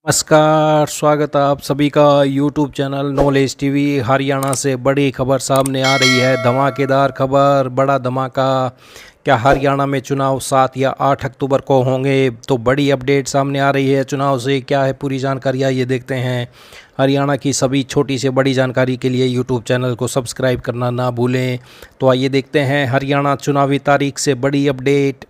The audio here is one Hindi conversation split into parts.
नमस्कार, स्वागत है आप सभी का YouTube channel knowledge TV. Haryana से बड़ी खबर सामने आ रही है, धमाकेदार खबर, बड़ा धमाका। क्या हरियाणा में चुनाव 7 या 8 अक्टूबर को होंगे? तो बड़ी अपडेट सामने आ रही है चुनाव से। क्या है पूरी जानकारी, आइए देखते हैं। हरियाणा की सभी छोटी से बड़ी जानकारी के लिए यूट्यूब चैनल को सब्सक्राइब करना ना भूलें। तो आइए देखते हैं हरियाणा चुनावी तारीख से बड़ी अपडेट।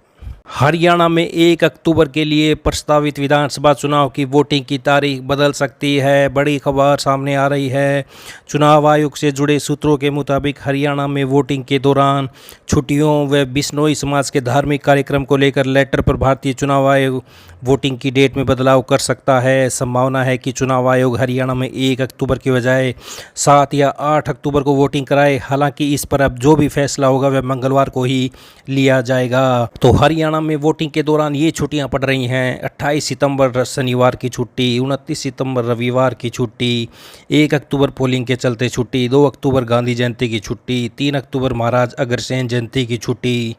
हरियाणा में 1 अक्टूबर के लिए प्रस्तावित विधानसभा चुनाव की वोटिंग की तारीख बदल सकती है। बड़ी खबर सामने आ रही है। चुनाव आयोग से जुड़े सूत्रों के मुताबिक हरियाणा में वोटिंग के दौरान छुट्टियों व बिश्नोई समाज के धार्मिक कार्यक्रम को लेकर लेटर पर भारतीय चुनाव आयोग वोटिंग की डेट में बदलाव कर सकता है। संभावना है कि चुनाव आयोग हरियाणा में 1 अक्टूबर के बजाय 7 या 8 अक्टूबर को वोटिंग कराए। हालांकि इस पर अब जो भी फैसला होगा वह मंगलवार को ही लिया जाएगा। तो हरियाणा में वोटिंग के दौरान ये छुट्टियां पड़ रही हैं। 28 सितंबर शनिवार की छुट्टी, 29 सितंबर रविवार की छुट्टी, 1 अक्टूबर पोलिंग के चलते छुट्टी, 2 अक्टूबर गांधी जयंती की छुट्टी, 3 अक्टूबर महाराज अग्रसेन जयंती की छुट्टी।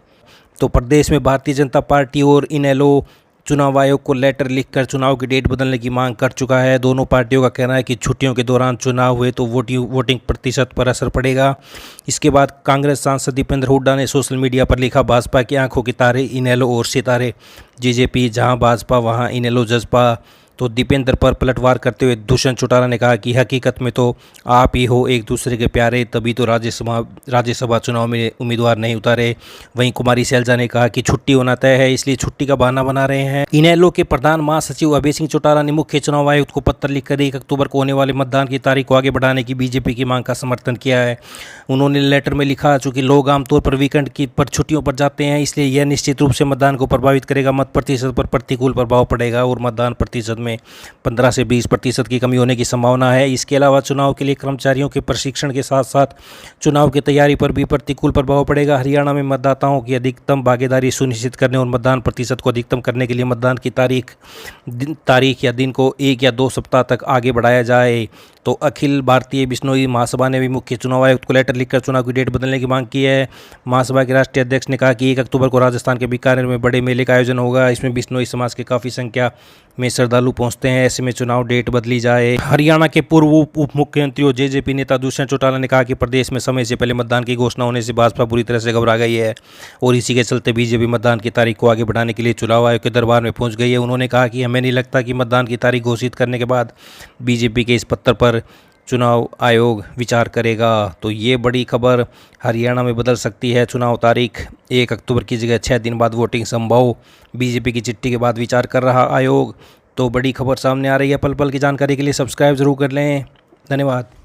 तो प्रदेश में भारतीय जनता पार्टी और इनेलो चुनाव आयोग को लेटर लिखकर चुनाव की डेट बदलने की मांग कर चुका है। दोनों पार्टियों का कहना है कि छुट्टियों के दौरान चुनाव हुए तो वोटिंग प्रतिशत पर असर पड़ेगा। इसके बाद कांग्रेस सांसद दीपेंद्र हुड्डा ने सोशल मीडिया पर लिखा, भाजपा की आंखों की तारे इनेलो और सितारे जेजेपी, जहां भाजपा वहां इनेलो जजपा। तो दीपेंद्र पर पलटवार करते हुए दुष्यंत चौटाला ने कहा कि हकीकत में तो आप ही हो एक दूसरे के प्यारे, तभी तो राज्यसभा चुनाव में उम्मीदवार नहीं उतारे। वहीं कुमारी सैलजा ने कहा कि छुट्टी होना तय है, इसलिए छुट्टी का बहाना बना रहे हैं। इनेलो के प्रधान महासचिव अभय सिंह चौटाला ने मुख्य चुनाव आयुक्त को पत्र लिखकर 1 अक्टूबर को होने वाले मतदान की तारीख को आगे बढ़ाने की बीजेपी की मांग का समर्थन किया है। उन्होंने लेटर में लिखा, चूंकि लोग आमतौर पर वीकेंड पर छुट्टियों पर जाते हैं, इसलिए यह निश्चित रूप से मतदान को प्रभावित करेगा। मत प्रतिशत पर प्रतिकूल प्रभाव पड़ेगा और मतदान प्रतिशत में 15 से 20% की कमी होने की संभावना है। इसके अलावा चुनाव के लिए कर्मचारियों के प्रशिक्षण के साथ साथ चुनाव की तैयारी पर भी प्रतिकूल प्रभाव पड़ेगा। हरियाणा में मतदाताओं की अधिकतम भागीदारी सुनिश्चित करने और मतदान प्रतिशत को अधिकतम करने के लिए मतदान की तारीख या दिन को 1 या 2 सप्ताह तक आगे बढ़ाया जाए। तो अखिल भारतीय बिश्नोई महासभा ने भी मुख्य चुनाव आयुक्त को लेटर लिखकर चुनाव की डेट बदलने की मांग की है। महासभा के राष्ट्रीय अध्यक्ष ने कहा कि 1 अक्टूबर को राजस्थान के बीकानेर में बड़े मेले का आयोजन होगा। इसमें बिश्नोई समाज के काफ़ी संख्या में श्रद्धालु पहुंचते हैं। ऐसे में चुनाव डेट बदली जाए। हरियाणा के पूर्व उप मुख्यमंत्री और जेजेपी नेता दुष्यंत चौटाला ने कहा कि प्रदेश में समय से पहले मतदान की घोषणा होने से भाजपा बुरी तरह से घबरा गई है और इसी के चलते बीजेपी मतदान की तारीख को आगे बढ़ाने के लिए चुनाव आयोग के दरबार में पहुंच गई है। उन्होंने कहा कि हमें नहीं लगता कि मतदान की तारीख घोषित करने के बाद बीजेपी के इस पत्र पर चुनाव आयोग विचार करेगा। तो ये बड़ी खबर, हरियाणा में बदल सकती है चुनाव तारीख। 1 अक्टूबर की जगह 6 दिन बाद वोटिंग संभव, बीजेपी की चिट्ठी के बाद विचार कर रहा आयोग। तो बड़ी खबर सामने आ रही है। पल पल की जानकारी के लिए सब्सक्राइब जरूर कर लें। धन्यवाद।